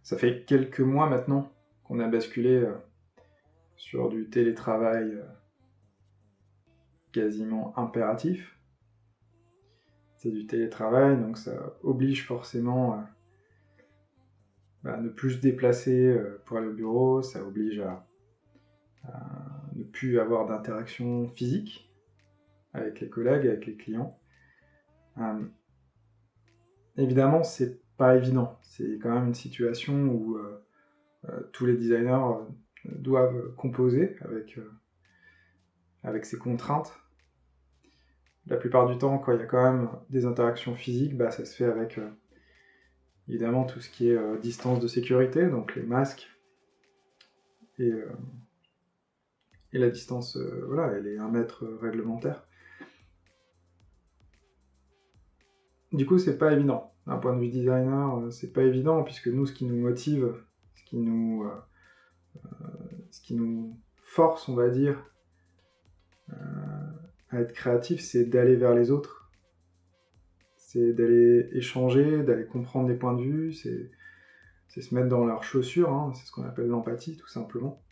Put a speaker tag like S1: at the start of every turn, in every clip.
S1: Ça fait quelques mois maintenant qu'on a basculé sur du télétravail quasiment impératif. C'est du télétravail, donc ça oblige forcément à ne plus se déplacer pour aller au bureau, ça oblige à ne plus avoir d'interaction physique avec les collègues, avec les clients. Évidemment, c'est pas évident. C'est quand même une situation où tous les designers doivent composer avec ces contraintes. La plupart du temps, quand il y a quand même des interactions physiques, ça se fait avec évidemment tout ce qui est distance de sécurité, donc les masques et la distance, voilà, et les 1 mètre réglementaires. Du coup, c'est pas évident. D'un point de vue designer, c'est pas évident, puisque nous, ce qui nous motive, ce qui nous force, on va dire, à être créatif, c'est d'aller vers les autres. C'est d'aller échanger, d'aller comprendre des points de vue, c'est se mettre dans leurs chaussures, hein, c'est ce qu'on appelle l'empathie, tout simplement.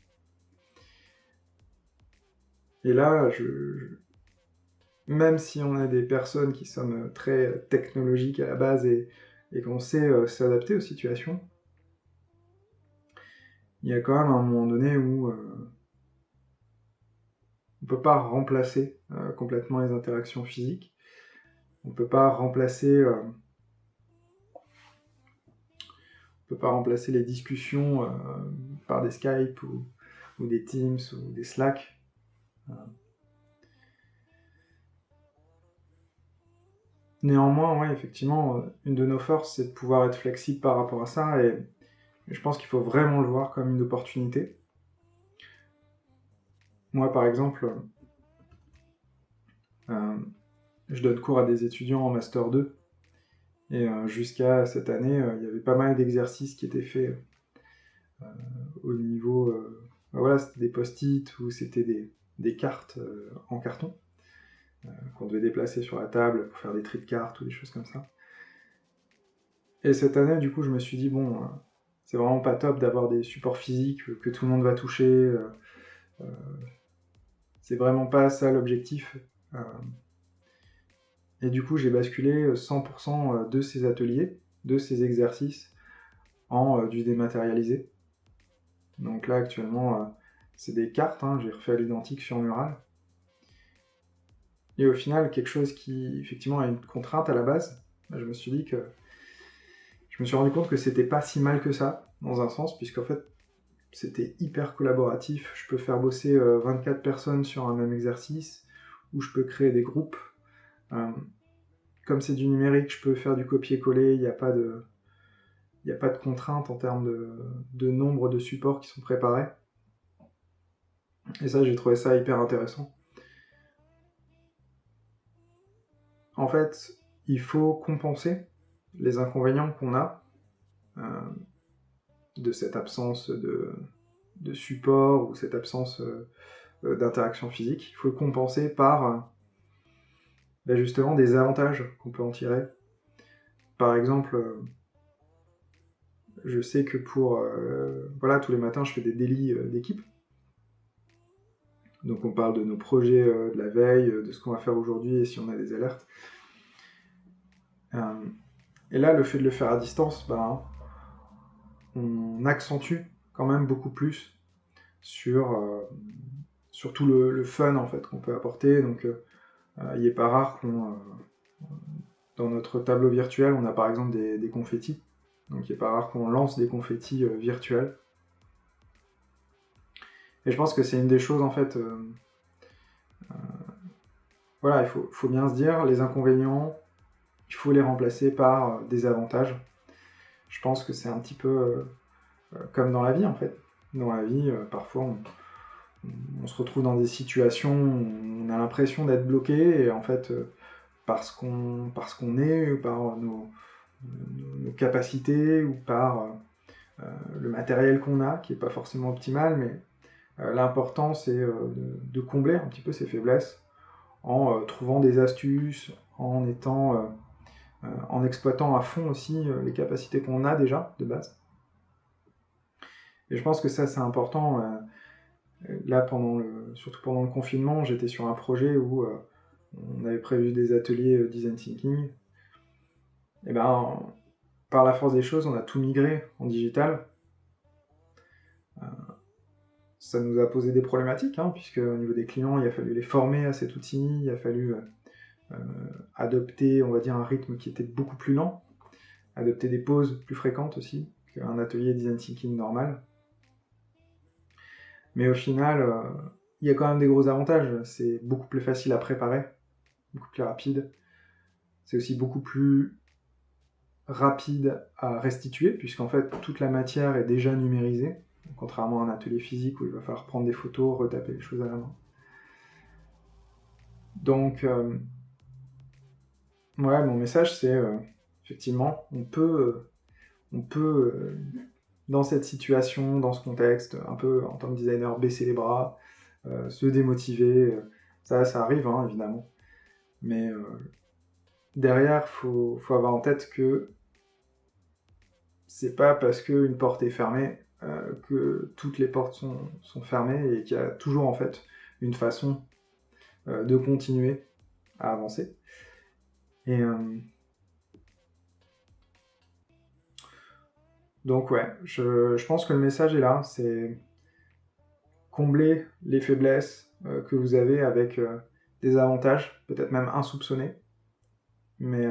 S1: Et là, même si on est des personnes qui sommes très technologiques à la base et qu'on sait s'adapter aux situations, il y a quand même un moment donné où on ne peut pas remplacer complètement les interactions physiques. On ne peut pas remplacer les discussions par des Skype ou des Teams ou des Slack. Néanmoins, ouais, effectivement, une de nos forces, c'est de pouvoir être flexible par rapport à ça, et je pense qu'il faut vraiment le voir comme une opportunité. Moi, par exemple, je donne cours à des étudiants en Master 2, et jusqu'à cette année, il y avait pas mal d'exercices qui étaient faits au niveau... voilà, c'était des post-it ou c'était des cartes en carton qu'on devait déplacer sur la table pour faire des tris de cartes ou des choses comme ça. Et cette année, du coup, je me suis dit, bon, c'est vraiment pas top d'avoir des supports physiques que tout le monde va toucher. C'est vraiment pas ça l'objectif. Et du coup, j'ai basculé 100% de ces ateliers, de ces exercices, en du dématérialisé. Donc là, actuellement, c'est des cartes, hein, j'ai refait à l'identique sur Mural. Et au final, quelque chose qui, effectivement, a une contrainte à la base, je me suis rendu compte que c'était pas si mal que ça, dans un sens, puisqu'en fait, c'était hyper collaboratif. Je peux faire bosser 24 personnes sur un même exercice, ou je peux créer des groupes. Comme c'est du numérique, je peux faire du copier-coller, il n'y a pas de contrainte en termes de nombre de supports qui sont préparés. Et ça, j'ai trouvé ça hyper intéressant. En fait, il faut compenser les inconvénients qu'on a de cette absence de support ou cette absence d'interaction physique. Il faut le compenser par justement des avantages qu'on peut en tirer. Par exemple, je sais que voilà, tous les matins, je fais des délits d'équipe. Donc on parle de nos projets de la veille, de ce qu'on va faire aujourd'hui et si on a des alertes. Et là, le fait de le faire à distance, on accentue quand même beaucoup plus sur tout le fun en fait qu'on peut apporter. Donc il n'est pas rare dans notre tableau virtuel, on a par exemple des confettis. Donc il n'est pas rare qu'on lance des confettis virtuels. Et je pense que c'est une des choses en fait... voilà, il faut bien se dire, les inconvénients, il faut les remplacer par des avantages. Je pense que c'est un petit peu comme dans la vie en fait. Dans la vie, parfois on se retrouve dans des situations où on a l'impression d'être bloqué, et en fait, parce qu'on est, ou par nos capacités, ou par le matériel qu'on a, qui n'est pas forcément optimal, mais l'important c'est de combler un petit peu ces faiblesses en trouvant des astuces, en étant en exploitant à fond aussi les capacités qu'on a déjà de base. Et je pense que ça c'est important. Là, surtout pendant le confinement, j'étais sur un projet où on avait prévu des ateliers design thinking. Et ben, par la force des choses, on a tout migré en digital. Ça nous a posé des problématiques, hein, puisque au niveau des clients, il a fallu les former à cet outil, il a fallu adopter, on va dire, un rythme qui était beaucoup plus lent, adopter des pauses plus fréquentes aussi qu'un atelier design thinking normal. Mais au final, il y a quand même des gros avantages. C'est beaucoup plus facile à préparer, beaucoup plus rapide. C'est aussi beaucoup plus rapide à restituer, puisqu'en fait, toute la matière est déjà numérisée, contrairement à un atelier physique où il va falloir prendre des photos, retaper les choses à la main. Donc, ouais, mon message, c'est effectivement, on peut dans cette situation, dans ce contexte, un peu en tant que designer, baisser les bras, se démotiver. Ça arrive, hein, évidemment. Mais derrière, faut avoir en tête que c'est pas parce qu'une porte est fermée que toutes les portes sont fermées et qu'il y a toujours en fait une façon de continuer à avancer. Et donc ouais, je pense que le message est là, c'est combler les faiblesses que vous avez avec des avantages, peut-être même insoupçonnés. Mais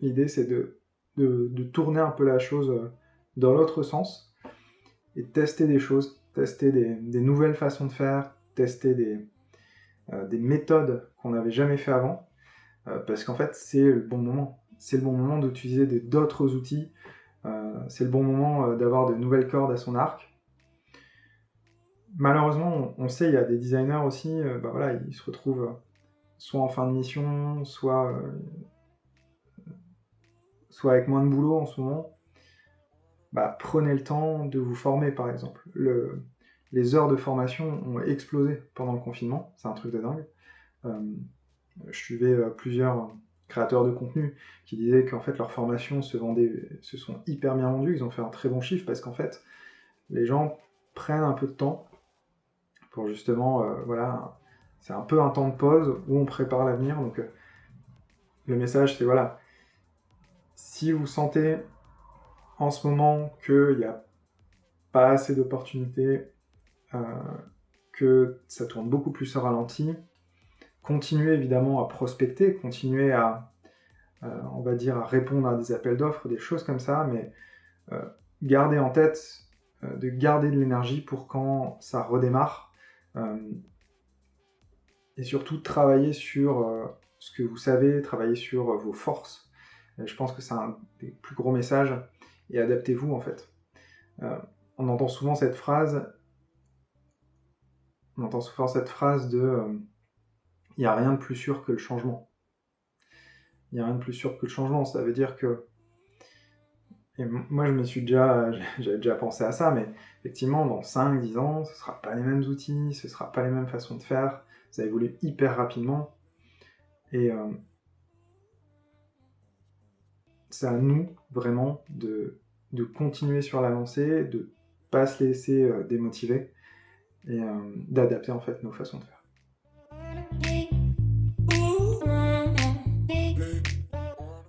S1: l'idée c'est de tourner un peu la chose dans l'autre sens et de tester des choses, tester des nouvelles façons de faire, tester des méthodes qu'on n'avait jamais fait avant, parce qu'en fait c'est le bon moment. C'est le bon moment d'utiliser d'autres outils, c'est le bon moment d'avoir de nouvelles cordes à son arc. Malheureusement, on sait, il y a des designers aussi, bah voilà, ils se retrouvent soit en fin de mission, soit avec moins de boulot en ce moment. Bah, prenez le temps de vous former, par exemple. Les heures de formation ont explosé pendant le confinement, c'est un truc de dingue. Je suivais plusieurs créateurs de contenu qui disaient qu'en fait leurs formations se sont hyper bien vendues, ils ont fait un très bon chiffre parce qu'en fait les gens prennent un peu de temps pour justement, voilà, c'est un peu un temps de pause où on prépare l'avenir. Donc le message c'est voilà, si vous sentez en ce moment qu'il n'y a pas assez d'opportunités, que ça tourne beaucoup plus au ralenti, continuez évidemment à prospecter, continuez à, on va dire, à répondre à des appels d'offres, des choses comme ça, mais gardez en tête de garder de l'énergie pour quand ça redémarre, et surtout travailler sur ce que vous savez, travailler sur vos forces. Je pense que c'est un des plus gros messages, et adaptez-vous en fait. On entend souvent cette phrase de il n'y a rien de plus sûr que le changement. Il n'y a rien de plus sûr que le changement, ça veut dire que... Et moi, j'avais déjà pensé à ça, mais effectivement, dans 5-10 ans, ce ne sera pas les mêmes outils, ce ne sera pas les mêmes façons de faire, ça évolue hyper rapidement, et c'est à nous, vraiment, de continuer sur la lancée, de ne pas se laisser démotiver, et d'adapter, en fait, nos façons de faire.